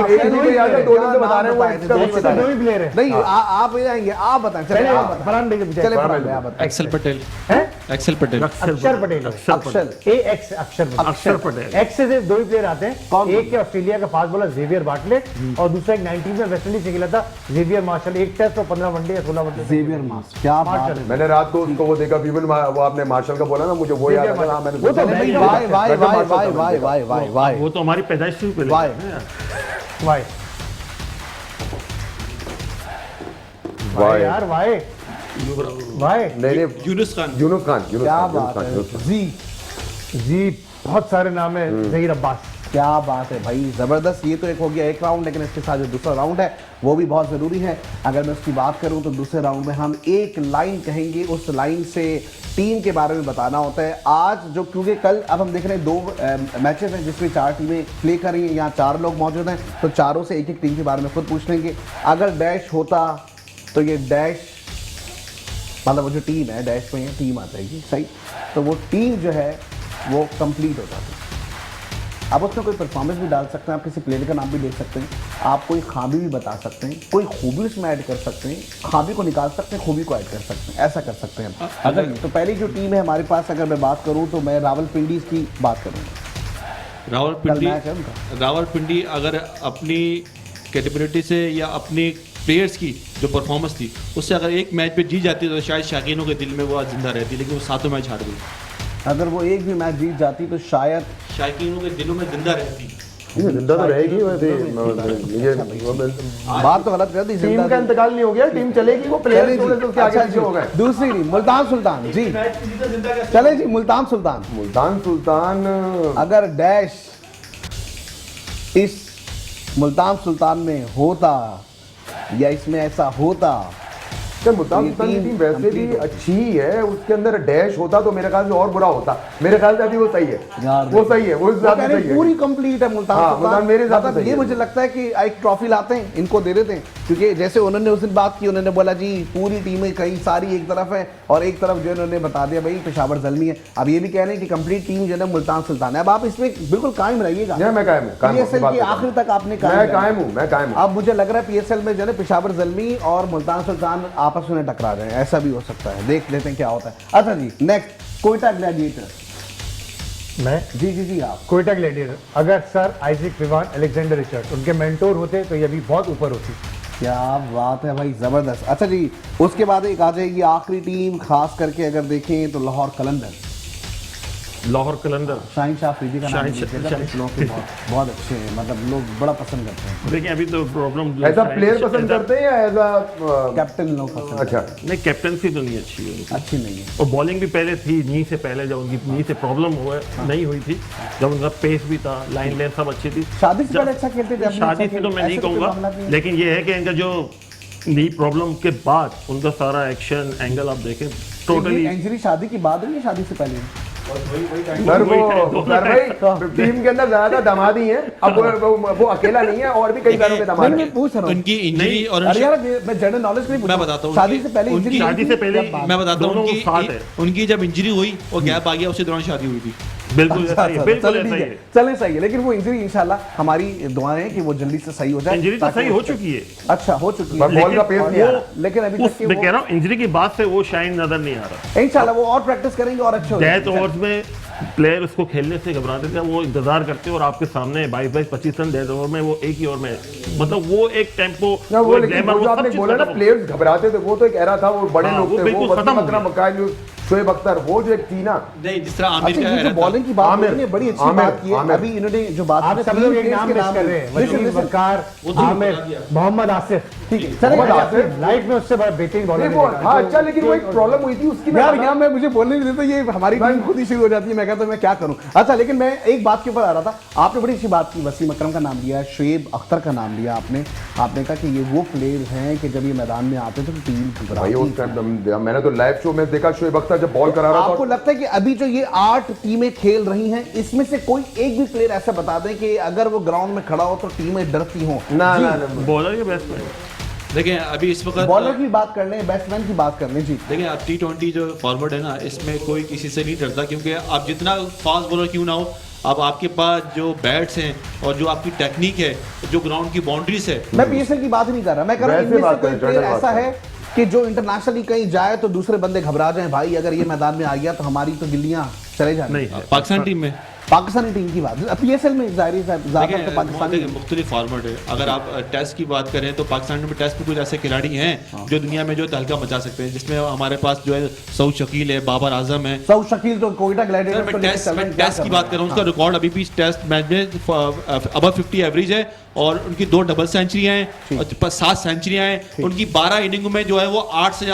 B: एक इन्हीं को याद है, दो दिन से बता रहे हैं, वो एक्स का कुछ बता रहे हैं।
D: प्लेयर है।
A: नहीं आप जाएंगे, आप बताएं। चलिए आप बताएं।
D: फरहान भाई के पूछे,
A: चलिए फरहान भाई, आप बताएं।
C: एक्सल पटेल,
D: हैं?
C: एक्सल पटेल,
D: अक्षर पटेल,
A: अक्षर
D: AX अक्षर
E: पटेल।
D: एक्स से सिर्फ दो ही प्लेयर आते हैं।
A: कौन?
D: एक के ऑस्ट्रेलिया का फास्ट बॉलर जेवियर बाटलेट और दूसरा एक 19 में वेस्ट इंडीज से खेला था जेवियर मार्शल, एक टेस्ट और 15 वनडे या 16 वनडे।
A: जेवियर मार्शल, क्या बात है।
B: मैंने रात को उसको वो देखा, फीवन वो आपने मार्शल का बोला ना, मुझे वो याद आ, मैंने
D: वो तो
A: चले भाई, वाई वाई वाई वाई वाई वाई वाई वाई
E: वो तो हमारी पैदाइश से ही पहले
A: वाई
D: वाई
B: वाई
D: यार वाई
B: नहीं
C: यूनुस खान,
B: यूनुस खान,
A: क्या बात है। जी
D: जी बहुत सारे नाम है। जहीर अब्बास,
A: क्या बात है भाई, जबरदस्त। ये तो एक हो गया एक राउंड, लेकिन इसके साथ जो दूसरा राउंड है वो भी बहुत जरूरी है। अगर मैं उसकी बात करूं तो दूसरे राउंड में हम एक लाइन कहेंगे, उस लाइन से टीम के बारे में बताना होता है। आज जो, क्योंकि कल अब हम देख रहे हैं 2 मैचेस हैं जिसमें 4 टीमें प्ले कर रही हैं, यहाँ 4 लोग मौजूद हैं, तो चारों से एक एक टीम के बारे में खुद पूछ लेंगे। अगर डैश होता तो ये डैश, मतलब वो जो टीम है डैश में टीम आ जाएगी, सही, तो वो टीम जो है वो कंप्लीट हो जाती है। आप उसमें कोई परफॉर्मेंस भी डाल सकते हैं, आप किसी प्लेयर का नाम भी दे सकते हैं, आप कोई खामी भी बता सकते हैं, कोई खूबी उसमें ऐड कर सकते हैं, खामी को निकाल सकते हैं, खूबी को ऐड कर सकते हैं, ऐसा कर सकते हैं हम। अगर तो पहली जो टीम है हमारे पास, अगर मैं बात करूं तो मैं रावलपिंडी की बात करूंगा।
C: रावलपिंडी अगर अपनी कैपेबिलिटी से या अपनी प्लेयर्स की जो परफॉर्मेंस थी उससे अगर एक मैच पे जीत जाती तो शायद शाकीनों के दिल में वो आज जिंदा रहती, लेकिन वो 7 मैच हार गई।
A: अगर वो एक भी मैच जीत जाती तो शायद
C: शाकीनों के दिलों में जिंदा रहती।
B: जिंदा तो रहेगी वैसे,
A: बात तो गलत कर दी।
B: टीम का इंतकाल नहीं हो गया, टीम चलेगी, वो प्लेयर थोड़े से उसके आगे पीछे हो गए।
A: दूसरी टीम मुल्तान सुल्तान जी, चले जी मुल्तान सुल्तान।
B: मुल्तान सुल्तान
A: अगर डैश इस मुल्तान सुल्तान में होता या इसमें ऐसा होता,
B: मुल्तान सुल्तान की टीम वैसे भी अच्छी ही है, उसके अंदर डैश होता तो मेरे ख्याल से और बुरा होता। मेरे ख्याल से अभी वो सही है, वो सही है, वो ज्यादा सही है,
A: पूरी कंप्लीट है मुल्तान सुल्तान।
B: मेरे साथ
A: ये मुझे लगता है कि एक ट्रॉफी लाते हैं, इनको दे देते हैं, क्योंकि जैसे उन्होंने उस दिन बात की, उन्होंने बोला जी पूरी टीमें कई सारी एक तरफ है और एक तरफ जो उन्होंने बता दिया भाई पेशावर ज़ल्मी है। अब ये भी कह रहे हैं कि कंप्लीट टीम जो है मुल्तान सुल्तान है। अब आप इसमें बिल्कुल कायम रहिएगा।
B: मैं कायम हूं,
A: पीएसएल की आखिर तक आपने
B: कायम हूं।
A: अब मुझे लग रहा है पीएसएल में जो है पेशावर ज़ल्मी और मुल्तान सुल्तान आपस में टकरा जाए, ऐसा भी हो सकता है, देख लेते हैं क्या होता है। अच्छा जी, नेक्स्ट कोयटा ग्लैडिएटर।
D: मैं
A: जी आप
D: कोयटा ग्लैडिएटर, अगर sir Isaac Vivian, Alexander Richard उनके मेंटोर होते तो ये अभी बहुत ऊपर होती।
A: क्या बात है भाई, जबरदस्त। अच्छा जी, उसके बाद एक आ जाएगी आखिरी टीम, खास करके अगर देखें तो लाहौर कलंदर।
E: लाहौर कलंदर,
A: शाहीन शाह अफरीदी का नाम
E: शाहीन
A: लीजिएगा,
E: शाह-
A: कुछ लोग के बहुत अच्छे हैं, मतलब लोग बड़ा पसंद करते हैं।
E: देखिए अभी तो प्रॉब्लम
B: ऐसा प्लेयर पसंद करते हैं या ऐसा
A: कैप्टन लोग पसंद
B: अच्छा
E: नहीं, कैप्टनसी तो नहीं अच्छी है उनकी।
A: अच्छी नहीं है।
E: और बॉलिंग भी पहले थी, नी से पहले जब उनकी नी से प्रॉब्लम नहीं हुई थी, जब उनका पेस भी था, लाइन लेंथ सब अच्छी थी।
A: शादी से पहले अच्छा खेलते थे,
E: शादी से तो मैं नहीं कहूँगा, लेकिन ये है कि इनका जो नी प्रॉब्लम के बाद उनका सारा एक्शन एंगल आप देखें टोटली।
A: इंजरी शादी की बाद हुई है, शादी से पहले?
B: सर भाई टीम के अंदर ज्यादा दामाद ही है, अब वो अकेला नहीं है, और भी कई सारों के दामाद
A: मैं पूछ रहा हूँ
C: उनकी इंजरी और
A: अरे यार मैं जनरल नॉलेज नहीं
C: मैं बताता हूँ
A: शादी से पहले इंजरी,
E: शादी से पहले
C: मैं बताता हूँ
E: दोनों साथ है।
C: उनकी जब इंजरी हुई और गैप आ गया, उसी दौरान शादी हुई थी।
E: बिल्कुल ऐसा ही है, बिल्कुल
A: चले
E: ऐसा
A: ठीक
E: ही
A: है,
E: है।
A: चले सही है, लेकिन वो इंजरी इंशाल्लाह हमारी दुआएं हैं कि वो जल्दी से सही हो जाए।
E: इंजरी तो सही हो चुकी है,
A: अच्छा हो चुकी है,
B: बॉल का पेस नहीं आ रहा,
A: लेकिन अभी तक
E: मैं कह रहा हूँ इंजरी के बाद से वो शाइन नजर नहीं आ रहा।
A: इंशाल्लाह वो और प्रैक्टिस करेंगे और अच्छे हो
E: डेथ
A: जाएंगे।
E: ओवर्स में प्लेयर उसको खेलने से घबराते थे, वो इंतजार करते और आपके सामने 22-25 रन डेथ ओवर में वो एक ही ओवर में, मतलब वो एक टेम्पो,
B: वो लेकिन वो जो आपने बोला ना प्लेयर्स घबराते थे, वो तो एक एरा था, वो बड़े लोग थे, वो वसीम अकरम, मकाई, शोएब अख्तर, वो जो एक थी ना।
C: नहीं, जिस तरह आमिर
A: अच्छा,
C: का
A: ये जो
C: era था।
A: बॉलिंग की बात
B: आमिर,
A: आपने बड़ी अच्छी
B: आमिर,
A: बात की है।
B: आमिर।
A: अभी इन्होंने जो बात
D: आप
A: की,
D: सब लोग
A: तीन
D: एक नाम
A: players के
D: मिस कर रहे हैं,
A: listen,
D: वसीम
A: listen,
D: वकार, आमिर, मोहम्मद आसिफ।
A: ठीक है, चलेगा
B: मोहम्मद
A: यार,
B: आसिफ।
D: लाइफ में उससे बड़ा बेहतरीन बॉलर
B: नहीं वो हाँ अच्छा, लेकिन वो एक प्रॉब्लम हुई थी उसकी।
A: यार यहाँ मैं मुझे बोलने नहीं देता, ये हमारी टीम खुद ही शुरू हो जाती है, मैं कहता हूँ मैं क्या करूँ। अच्छा, लेकिन मैं एक बात के ऊपर आ रहा था, आपने बड़ी अच्छी बात की, वसीम अकरम का नाम लिया, शोएब अख्तर का नाम लिया आपने कहा कि ये वो प्लेयर हैं कि जब ये मैदान में आते थे तो टीम
B: भाई
A: घबराती।
B: मैंने तो लाइव शो में देखा शोएब अख्तर जब बॉल करा रहा था।
A: आपको लगता है कि अभी जो ये 8 टीमें खेल रही हैं, इसमें से कोई एक भी प्लेयर ऐसा बता दें कि अगर वो ग्राउंड में खड़ा हो तो टीमें डरती हों?
B: ना
E: बॉलर के बेस्ट प्लेयर।
C: देखिए अभी इस वक्त
A: बॉलर की बात कर लें, बैट्समैन की बात कर लें जी।
C: देखिए अब T20 जो फॉर्मेट है ना, इसमें कोई किसी से नहीं डरता, क्योंकि आप जितना फास्ट बॉलर क्यों ना हो, अब आपके पास जो बैट्स हैं और जो आपकी टेक्निक है, जो ग्राउंड की बाउंड्रीज है।
A: मैं पीएसएल की बात नहीं कर रहा, मैं कह रहा हूं
B: वैसे
A: इनमें से
B: बात
A: कोई
B: करें,
A: प्लेयर
B: जनरल
A: ऐसा
B: बात
A: है कि जो इंटरनेशनली कहीं जाए तो दूसरे बंदे घबरा जाएं, भाई अगर ये मैदान में आ गया तो हमारी तो गिल्लियां चले जाएंगी।
E: नहीं है
C: पाकिस्तान टीम में
A: पाकिस्तानी टीम की बात, पीएसएल में ज्यादातर तो पाकिस्तानी
C: मुख्तलिफ फॉर्मेट है। अगर आप टेस्ट की बात करें तो पाकिस्तान में टेस्ट में कुछ ऐसे खिलाड़ी हैं जो दुनिया में जो तहलका मचा सकते हैं, जिसमें हमारे पास जो है सऊद शकील है, बाबर आजम है।
A: सऊद शकील तो कोयटा ग्लैडिएटर्स को लेकर चल रहे हैं,
C: टेस्ट की बात कर रहा हूँ, उसका रिकॉर्ड अभी भी टेस्ट मैच में अबव 50 एवरेज है और उनकी 2 डबल सेंचुरियां हैं और 7 सेंचुरियां हैं। उनकी 12 इनिंग में जो है वो 8 से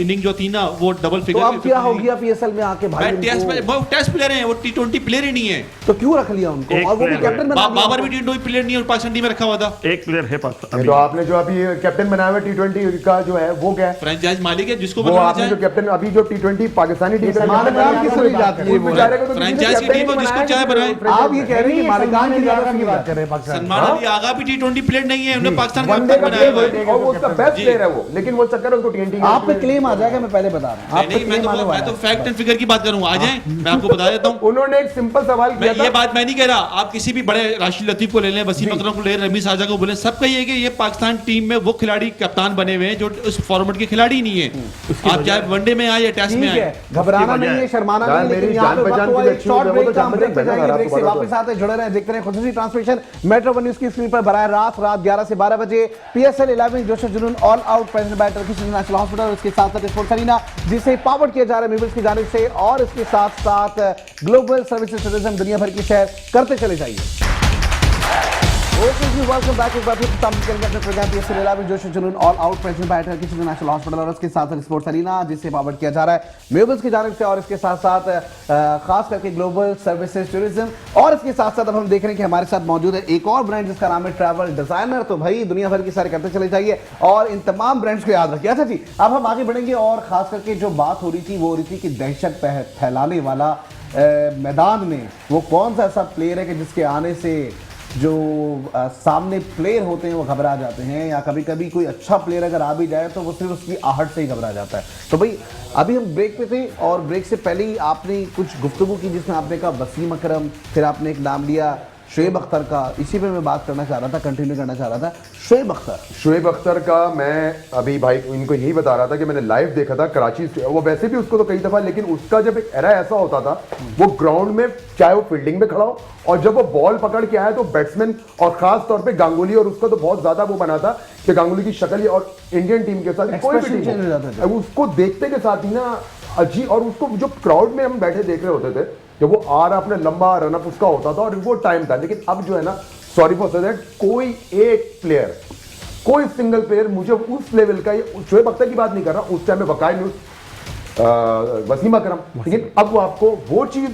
C: इनिंग जो थी ना वो डबल फिगर।
A: तो अब क्या हो गया पीएसएल में आके भाई?
C: टेस्ट प्लेयर हैं वो, T20 प्लेयर ही नहीं है,
A: तो क्यों रख लिया उनको? और वो भी कैप्टन बना दिया।
C: बाबर भी T20 प्लेयर नहीं है और पाकिस्तान टीम में रखा हुआ था।
E: एक प्लेयर है पाकिस्तान।
B: तो आपने जो अभी कैप्टन बनाया हुआ T20 का जो है वो क्या है?
C: फ्रेंचाइज मालिक है जिसको
B: वो आपने जो कैप्टन अभी जो T20 पाकिस्तानी टीम का
A: मालिकान किस तरह जाती है वो?
C: फ्रेंचाइज की टीम हो जिसको चाहे बनाए।
A: आप ये कह रहे हैं कि मालिकान की ज्यादा
D: की बात कर रहे हैं पाकिस्तान।
C: सलमान अली आगा भी T20 प्लेयर नहीं है, उन्होंने पाकिस्तान का
B: वनडे का
C: बनाया हुआ है।
B: प्लेयर और वो उसका बेस्ट प्लेयर है वो, लेकिन वो चक्कर उसको T20
A: आप पे क्लेम आ जाएगा, मैं पहले बता रहा हूं। आप पे
C: नहीं,
A: क्लेम आने
C: मैं
A: वाला
C: तो
A: है।
C: फैक्ट एंड फिगर की बात करूंगा, आ जाएं, मैं आपको बता देता हूं।
B: उन्होंने एक सिंपल सवाल किया था।
C: ये बात मैं नहीं कह रहा, आप किसी भी बड़े राशिद लतीफ को ले लें, वसीम अकरम को ले लें, रमीज आजा को बोले, सबका ये है कि ये पाकिस्तान टीम में वो खिलाड़ी कप्तान बने हुए हैं जो उस फॉर्मेट के खिलाड़ी नहीं है। आप चाहे वनडे में आए या टेस्ट में
A: ठीक
C: आए,
A: है, घबराना नहीं है, शर्माना
B: यार,
A: नहीं है, लेकिन
B: मेरी
A: यहाँ पे
B: जान
A: वक्त
B: पहचान
A: हुआ
B: की
A: एक
B: अच्छी
A: शॉर्ट
B: है, वो तो
A: ब्रेक का, हम
B: जान
A: ब्रेक पे
B: पहचान
A: जाएंगे,
B: है,
A: ब्रेक से
B: आपको
A: वापस
B: पता
A: आते जुड़े रहें, देखते रहें खुसूसी ट्रांसमिशन मेट्रो वन न्यूज की स्क्रीन पर बराह रात 11 से 12 बजे पीएसएल 11 जोश जुनून all out present by Turkish international hospital और उसके साथ साथ स्पोर्ट्स अरीना, जिसे पावर्ड किया जा रहा है मेबल्स की जानिब से, और इसके साथ साथ ग्लोबल सर्विसेज टूरिज्म, दुनिया भर की शहर करते चले जाइए। वेलकम बैक, एक बार फिर शामिल करेंगे अपने प्रोग्राम पीएसएल 11 जोश जुनून all out present by Turkish international hospital और उसके साथ साथ स्पोर्ट्स अरीना, जिससे पावर्ड किया जा रहा है मेबल्स की जानिब से, और इसके साथ साथ खास करके ग्लोबल सर्विसेज टूरिज्म। और इसके साथ साथ अब हम देख रहे हैं कि हमारे साथ मौजूद है एक और ब्रांड जिसका नाम है ट्रैवल डिजाइनर। तो भाई दुनिया भर की सारे करते चले जाइए और इन तमाम ब्रांड्स को याद रखिए। अच्छा जी, अब हम आगे बढ़ेंगे और खास करके जो बात हो रही थी वो हो रही थी कि दहशत फैलाने वाला मैदान में वो कौन सा ऐसा प्लेयर है कि जिसके आने से जो सामने प्लेयर होते हैं वो घबरा जाते हैं, या कभी कभी कोई अच्छा प्लेयर अगर आ भी जाए तो वो सिर्फ उसकी आहट से ही घबरा जाता है। तो भाई अभी हम ब्रेक पे थे और ब्रेक से पहले ही आपने कुछ गुफ्तगू की जिसमें आपने कहा वसीम अकरम, फिर आपने एक नाम लिया शोएब अख्तर का। इसी पे मैं बात करना चाह रहा था, कंटिन्यू करना चाह रहा था। शोएब अख्तर का मैं अभी भाई इनको यही बता रहा था कि मैंने लाइव देखा था कराची, वो वैसे भी उसको तो कई दफा, लेकिन उसका जब एक एरा ऐसा होता था वो ग्राउंड में चाहे वो फील्डिंग में खड़ा हो और जब वो बॉल पकड़ के आया तो बैट्समैन और खास तौर पे गांगुली, और उसका तो बहुत ज्यादा वो बना था कि गांगुली की शक्ल और इंडियन टीम के साथ कोई भी टीम उसको देखते के साथ ही ना अजीब, और उसको जो क्राउड में हम बैठे देख रहे होते थे जब वो आ रहा अपने लंबा रनअप उसका होता था और वो टाइम था। लेकिन अब जो है ना, सॉरी फॉर से दैट, कोई एक प्लेयर, कोई सिंगल प्लेयर मुझे उस लेवल का, शोएब अख्तर की बात नहीं कर रहा, उस टाइम में वकाई न्यूज वसीम अकरम, लेकिन अब वो आपको वो चीज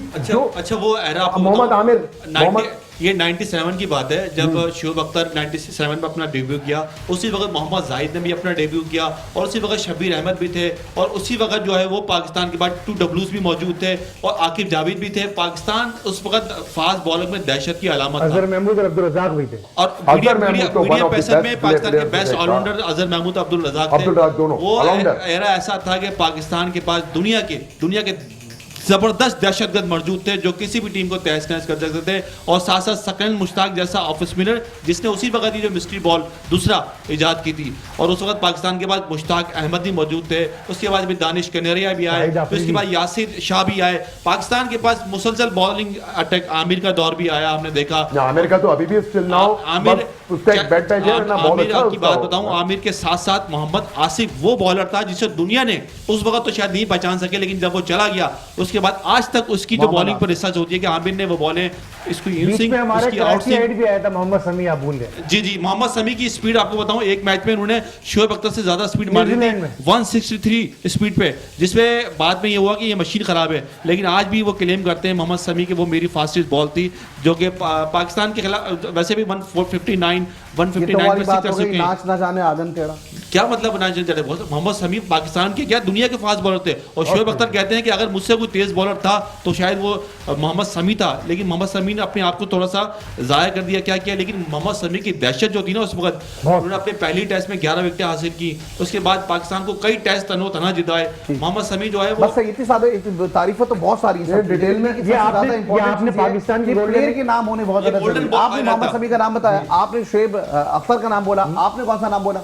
C: अच्छा वो एरा
B: मोहम्मद आमिर,
C: ये 97 की बात है जब शोएब अख्तर 97 में अपना डेब्यू किया। उसी वक्त मोहम्मद जाहिद ने भी अपना डेब्यू किया और उसी वक्त शब्बीर अहमद भी थे, और उसी वक्त जो है वो पाकिस्तान के बाद 2 डब्ल्यूज भी मौजूद थे और आकिब जावेद भी थे। पाकिस्तान उस वक्त फास्ट बॉलर में दहशत की अलामत था।
D: अजहर महमूद और अब्दुल रज़ाक भी थे,
C: और मीडिया पेसर में पाकिस्तान के बेस्ट ऑलराउंडर अजहर महमूद अब्दुल रज़ाक थे। वो एरा ऐसा था कि पाकिस्तान के पास दुनिया के जबरदस्त दहशतगर्द मौजूद थे जो किसी भी टीम को तहस नहस कर सकते थे, और साथ साथ सकन मुश्ताक जैसा ऑफ स्पिनर जिसने उसी वक्त ही जो मिस्ट्री बॉल दूसरा इजाद की थी, और उस वक्त पाकिस्तान के बाद मुश्ताक अहमद भी मौजूद थे, उसके बाद भी दानिश कनेरिया भी आए, फिर उसके बाद यासिर शाह भी आए। पाकिस्तान के पास मुसलसल बॉलिंग अटैक, आमिर का दौर भी आया, आपने देखा
B: आमिर का तो अभी भी स्टिल नाउ
C: आमिर
B: उसका एक बैट पैच है ना, बहुत अच्छा
C: की बात बताऊं, आमिर के साथ साथ मोहम्मद आसिफ वो बॉलर था जिसे दुनिया ने उस वक्त तो शायद नहीं पहचान सके, लेकिन जब वो चला गया उसके बाद आज तक उसकी जो बॉलिंग पर रिसर्च होती है कि आमिर ने वो बॉलें इसको
D: हमारे भी आया था मोहम्मद समी, आप भूल गए।
C: जी मोहम्मद समी की स्पीड आपको बताऊं, एक मैच में उन्होंने शोएब अख्तर से ज्यादा स्पीड मारी थी 163 स्पीड पे, जिसमें बाद में ये हुआ कि ये मशीन खराब है, लेकिन आज भी वो क्लेम करते हैं मोहम्मद समी कि वो मेरी फास्टेस्ट बॉल थी, जो कि पाकिस्तान के खिलाफ वैसे भी 159
A: नाच ना जाने आदम तेरा,
C: क्या मतलब ना जाने। मोहम्मद समी पाकिस्तान के क्या दुनिया के फास्ट बॉलर थे, और शोएब अख्तर कहते हैं कि अगर मुझसे कोई तेज बॉलर था तो शायद वो मोहम्मद समी था, लेकिन मोहम्मद समी ने अपने आप को थोड़ा सा जाया कर दिया। क्या किया, लेकिन मोहम्मद समी की दहशत जो थी ना उस वक्त, उन्होंने अपने पहली टेस्ट में 11 विकेटें हासिल की, उसके बाद पाकिस्तान को कई टेस्ट तना जिताए। मोहम्मद समी जो है वो
A: बस इतनी सारी तारीफें तो बहुत सारी हैं, डिटेल में आपने पाकिस्तान के प्लेयर के नाम होने बहुत ज्यादा, आपने मोहम्मद समी का नाम बताया, आपने शोएब अख्तर का नाम बोला, आपने कौन सा नाम बोला?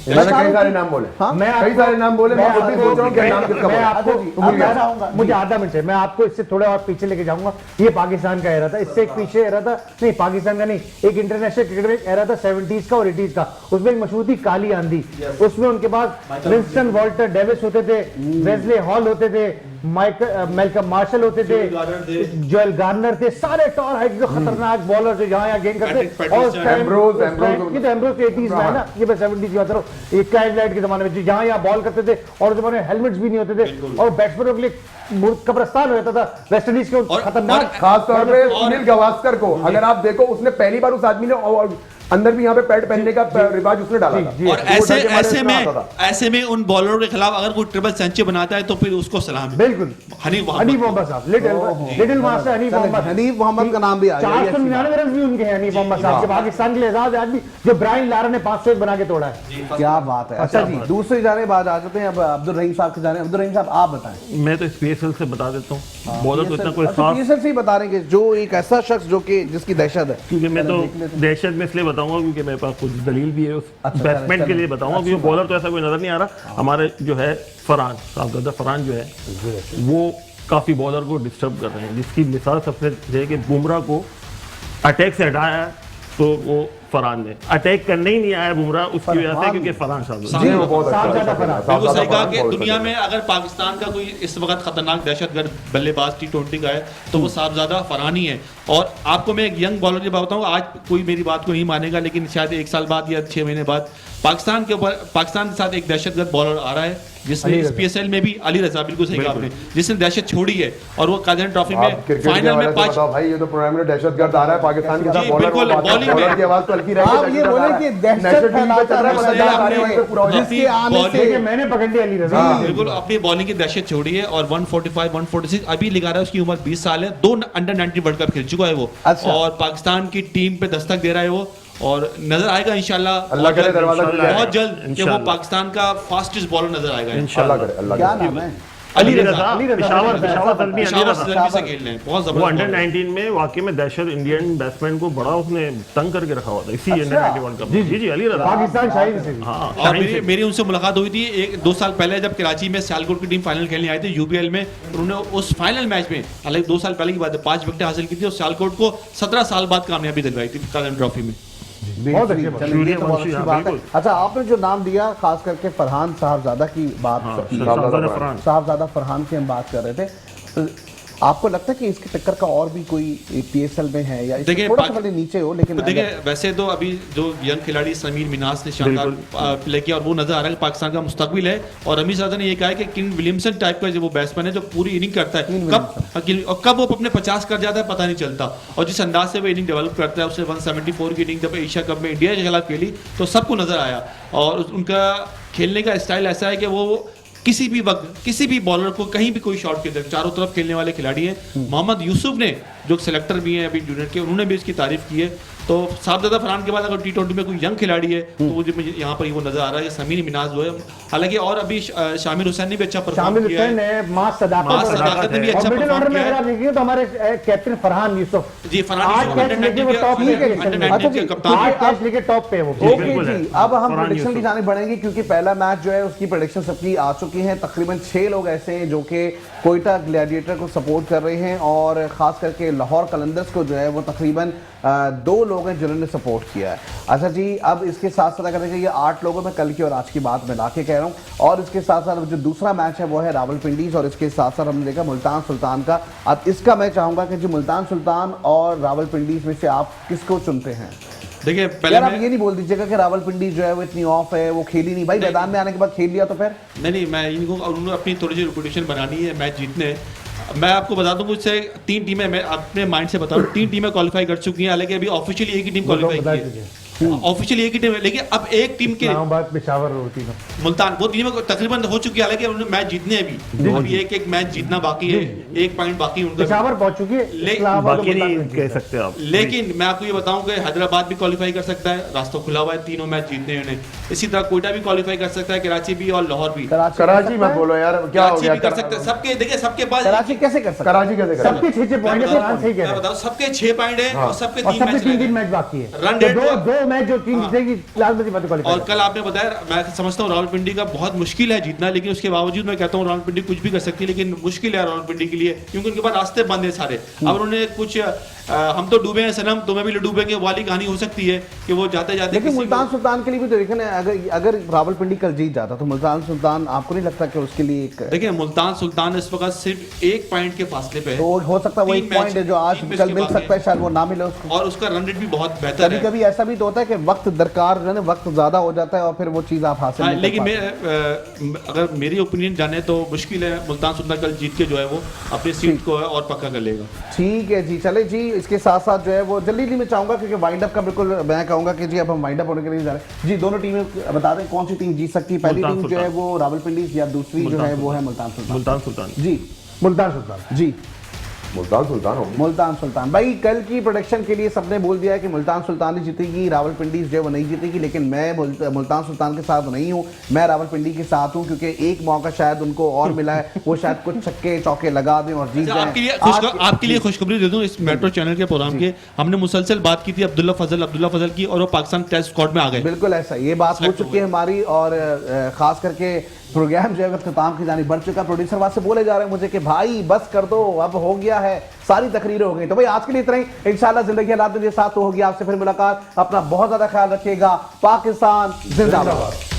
B: मैंने कई सारे नाम बोले, कई सारे नाम बोले, मैं खुद भी सोच रहा हूँ क्या नाम किसका बोला।
D: मुझे आधा मिनट है, मैं आपको इससे थोड़ा और पीछे लेके जाऊंगा। ये पाकिस्तान का एरा था, इससे एक पीछे एरा था, नहीं पाकिस्तान का नहीं, एक इंटरनेशनल क्रिकेट एरा था 70s का और 80s का। उसमें एक मशहूर थी काली आंधी, उसमें उनके पास विंस्टन वॉल्टर डेविस होते थे, वेस्ले हॉल होते थे, मैल्कम मार्शल होते थे, जोएल गार्नर थे, सारे टॉर हाइट जो खतरनाक बॉलर जो यहाँ गेंद करते। और एम्ब्रोज 80s में है ना, ये मैं 70s की बात कर रहा हूँ, एक क्लाइव के जमाने में जो यहाँ बॉल करते थे और उस जमाने में हेलमेट्स भी नहीं होते थे और बैट्समैनों के लिए कब्रिस्तान हो जाता था वेस्ट इंडीज के खतरनाक।
B: खासतौर पे सुनील गावस्कर को अगर आप देखो, उसने पहली बार उस आदमी ने अंदर भी यहाँ पे पैड पहनने का रिवाज उसने डाला था।
C: और ऐसे में उन बॉलरों के खिलाफ अगर कोई ट्रिपल सेंचुरी बनाता है तो फिर उसको सलाम है।
D: बिल्कुल हनीफ मोहम्मद साहब, लिटिल मास्टर हनीफ मोहम्मद का नाम भी आ गया। 499 रन भी उनके हैं हनीफ मोहम्मद साहब के, पाकिस्तान के लिए एजाज आदमी जो ब्रायन लारा ने 501 बना के तोड़ा है।
A: क्या बात है। अच्छा जी, दूसरी जाने बात आ जाते हैं अब अब्दुल रहीम साहब के जाने। अब्दुल रहीम साहब आप बताएं।
E: मैं तो स्पेशल से बता देता हूँ, बॉलर तो इतना कोई खास
A: स्पेशल से ही बता रहे हैं जो एक ऐसा शख्स जो कि जिसकी दहशत है।
E: क्योंकि मैं तो दहशत में इसलिए बताऊंगा क्योंकि मेरे पास कुछ दलील भी है उस बैट्समैन के लिए बताऊंगा, क्योंकि बॉलर तो ऐसा कोई नजर नहीं आ रहा। हमारे जो है फरहान साहब, फरहान जो है वो काफी बॉलर को डिस्टर्ब कर रहे हैं, जिसकी मिसाल सबसे है कि बुमराह को अटैक से हटाया तो वो फरहान ने अटैक करने ही नहीं आया बुमराह, उसकी वजह से क्योंकि फरहान साहब
C: बिल्कुल सही कहा कि दुनिया में अगर पाकिस्तान का कोई इस वक्त खतरनाक दहशतगर्द बल्लेबाज T20 का है तो वो साहबजादा फरहान ही है। और आपको मैं एक यंग बॉलर की बात बताऊं, आज कोई मेरी बात को नहीं मानेगा लेकिन शायद 1 साल बाद या 6 महीने बाद पाकिस्तान के साथ एक दहशतगर्द बॉलर आ रहा है जिसने PSL में भी अली रजा, बिल्कुल सही कहा आपने, जिसने दहशत छोड़ी है और वो काजन ट्रॉफी में फाइनल में 5
B: भाई ये तो प्रोग्राम में दहशतगर्द आ रहा है पाकिस्तान के साथ
C: बॉलर
B: की आवाज तो हल्की रही है।
A: आप ये बोले कि दहशत फैलाता है जिसके आने से
D: मैंने पकड़ लिया अली रजा,
C: बिल्कुल अपनी बॉलिंग की दहशत छोड़ी है। और 145 146 अभी लिखा रहा है, उसकी उम्र 20 साल है, 2 अंडर 19 वर्ल्ड कप खेल चुका है वो। और पाकिस्तान की टीम पे दस्तक दे रहा है वो, और नजर आएगा इंशाल्लाह बहुत जल्द कि वो पाकिस्तान का फास्टेस्ट बॉलर नजर आएगा इंशाल्लाह।
A: क्या नाम है?
E: अली रजा, पेशावर से
C: खेल रहे हैं, बहुत
E: वो
C: जबरदस्त।
E: अंडर 19 में वाकई में दहशत इंडियन बैट्समैन को बड़ा उसने तंग करके रखा हुआ था इसी अंडर 19 वर्ल्ड कप। जी अली रजा
D: पाकिस्तान शाहिद से।
E: हाँ,
C: और मेरी उनसे मुलाकात हुई थी 1-2 साल पहले जब कराची में सियालकोट की टीम फाइनल खेलने आए थे UPL में। उन्होंने उस फाइनल मैच में, हालांकि 2 साल पहले की बात है, 5 विकेटें हासिल की थी और सियालकोट को 17 साल बाद कामयाबी दिलवाई थी काजन ट्रॉफी में।
A: बहुत अच्छी बात है। अच्छा, आपने जो नाम दिया खास करके फरहान साहबजादा की बात, साहबजादा फरहान की हम बात कर रहे थे, आपको लगता है कि इसकी टक्कर का और भी कोई PSL में है या थोड़ा सा भले नीचे हो? लेकिन
C: देखिए वैसे तो अभी जो यंग खिलाड़ी समीर मिनास ने शानदार प्ले किया और वो नजर आ रहा है पाकिस्तान का मुस्तकबिल है। और रमीज राजा ने ये कहा है कि किंग विलियमसन टाइप का जो वो बैट्समैन है जो पूरी इनिंग करता है, कब वो अपने 50 कर जाता है पता नहीं चलता। और जिस अंदाज से वो इनिंग डेवलप करता है, उसने 174 की इनिंग जब एशिया कप में इंडिया के खिलाफ खेली तो सबको नजर आया। और उनका खेलने का स्टाइल ऐसा है कि वो किसी भी वक्त किसी भी बॉलर को कहीं भी कोई शॉट खेलते हैं, चारों तरफ खेलने वाले खिलाड़ी हैं। मोहम्मद यूसुफ ने जो सिलेक्टर भी हैं अभी जूनियर के, उन्होंने भी इसकी तारीफ की है। तो साहबजादा फरहान के बाद अगर T20 में कोई यंग खिलाड़ी है तो मुझे यहाँ पर वो नजर आ रहा है कि समीर मिनाज जो है, हालांकि और अभी शामिर हुसैन ने भी अच्छा परफॉर्म किया है,
D: मास सदाकत
C: ने भी अच्छा
D: परफॉर्म
C: परफॉर्म
D: किया है। अगर आप देखिए तो हमारे कैप्टन फरहान यूसुफ
C: जी, फरहान
D: लेके टॉप पे वो।
A: ओके जी, अब हम प्रेडिक्शन की जाने बढ़ेंगे क्योंकि पहला मैच जो है उसकी प्रेडिक्शन सबकी आ चुकी है। तकरीबन 6 लोग ऐसे हैं जो कि कोयटा ग्लैडिएटर को सपोर्ट कर रहे हैं और खास करके लाहौर कलंदर्स को जो है वो तकरीबन 2 लोग हैं जिन्होंने सपोर्ट किया है। अच्छा जी, अब इसके साथ साथ अगर देखिए ये 8 लोगों में कल की और आज की बात मिला के कह रहा हूँ। और इसके साथ साथ जो दूसरा मैच है वो है रावलपिंडीज और इसके साथ साथ हमने देखा मुल्तान सुल्तान का। अब इसका मैं चाहूंगा कि जी मुल्तान सुल्तान और रावलपिंडीज में से आप किसको चुनते हैं?
C: देखिए पहले
A: आप ये नहीं बोल दीजिएगा कि रावलपिंडी जो है वो इतनी ऑफ है, वो खेली नहीं। भाई मैदान में आने के बाद खेल लिया तो फिर
C: नहीं, मैं इनको उन्होंने अपनी थोड़ी सी रेपुटेशन बनानी है मैच जीतने। मैं आपको बता दूं मुझसे 3 टीमें, मैं अपने माइंड से बता रहा हूं, 3 टीमें क्वालिफाई कर चुकी हैं, हालांकि अभी ऑफिशियली एक ही टीम क्वालिफाई की है, ऑफिशियली एक ही टीम है। लेकिन अब एक टीम के
D: पेशावर होती है
C: मुल्तान, वो टीम तकरीबन हो चुकी है, हालांकि उन्होंने मैच जीतने अभी अभी एक मैच जीतना बाकी है, 1 पॉइंट बाकी उनका,
D: पेशावर पहुंच चुकी है,
E: बाकी नहीं कह सकते आप।
C: लेकिन मैं आपको ये बताऊं कि हैदराबाद भी क्वालिफाई कर सकता है, रास्ता खुला हुआ है, तीनों मैच जीतने उन्हें। इसी तरह कोयटा भी क्वालिफाई कर सकता है, कराची भी और लाहौर भी।
B: कराची मत बोलो यार, क्या हो गया?
C: कर सकते हैं सबके, देखिए सबके पास
A: कराची कैसे कर सकते हैं?
B: कराची कैसे कर सकते
D: सबके 6 पॉइंट है, सही कह रहे हैं।
C: बताओ सबके 6 पॉइंट है और सबके 3
D: तीन मैच बाकी है,
C: रन रेट
D: मैच जो टीम जीतेगी लाजमी सी बात है
C: और
D: क्वालीफाई।
C: कल आपने बताया, मैं समझता हूँ रावलपिंडी का बहुत मुश्किल है जीतना, लेकिन उसके बावजूद मैं कहता हूँ रावलपिंडी कुछ भी कर सकती है, लेकिन मुश्किल है रावलपिंडी के लिए क्योंकि उनके पास रास्ते बंद है सारे। अब उन्होंने कुछ हम तो डूबे हैं सनम, तुम्हें भी डूबेंगे वाली कहानी हो सकती है कि वो जाते जाते
A: लेकिन मुल्तान सुल्तान के लिए भी तो देखें ना, अगर रावलपिंडी कल जीत जाता तो मुल्तान सुल्तान आपको नहीं लगता कि उसके लिए एक,
C: देखिए मुल्तान सुल्तान इस वक्त सिर्फ 1 पॉइंट के फासले पे है,
A: तो हो सकता है वो 1 पॉइंट है जो आज कल मिल सकता है, शायद वो ना मिले उसको।
C: और उसका रन रेट भी बहुत बेहतर
A: कभी
C: है।
A: कभी ऐसा भी तो होता है कि वक्त दरकार जो है ना, वक्त ज्यादा हो जाता है और फिर वो चीज आप हासिल नहीं कर
C: लेकिन
A: पाते।
C: अगर मेरी ओपिनियन जाने तो मुश्किल है मुल्तान सुल्तान कल जीत के जो है वो अपनी सीट को और पक्का कर लेगा।
A: ठीक है जी, चले जी, इसके साथ साथ जो है वो जल्दी में चाहूंगा क्योंकि वाइंड अप का बिल्कुल मैं कहूंगा कि जी अब हम वाइंड अप होने के लिए जा रहे हैं जी। दोनों टीमें बता दें कौन सी टीम जीत सकती है, पहली टीम जो है वो रावलपिंडी या दूसरी जो है वो है मुल्तान सुल्तान।
E: मुल्तान सुल्तान
A: जी
D: मुल्तान सुल्तान
A: जी
B: मुल्तान सुल्तान होगी।
A: मुल्तान सुल्तान। भाई कल की प्रोडिक्शन के लिए सबने बोल दिया है कि मुल्तान सुल्तान ही जीतेगी, रावलपिंडी जो है वो नहीं जीतेगी, लेकिन मैं मुल्तान सुल्तान के साथ नहीं हूं, मैं रावलपिंडी के साथ हूं क्योंकि एक मौका शायद उनको और मिला है, वो शायद कुछ छक्के चौके लगा दें और जीत जाएं।
C: आपके लिए खुशखबरी दे दूं, इस मेट्रो चैनल के प्रोग्राम के हमने मुसलसल बात की थी अब्दुल्ला फजल की और वो पाकिस्तान टेस्ट स्क्वाड में आ गए।
A: बिल्कुल ऐसा, ये बात हो चुकी है हमारी और खास करके प्रोग्राम जो है अख्ताम की जानिब बढ़ चुका। प्रोड्यूसर वहां से बोले जा रहे हैं मुझे कि भाई बस कर दो, अब हो गया है, सारी तकरीरें हो गई। तो भाई आज के लिए इतना ही, इंशाल्लाह जिंदगी हालात के साथ तो होगी। आपसे फिर मुलाकात, अपना बहुत ज्यादा ख्याल रखिएगा। पाकिस्तान जिंदाबाद।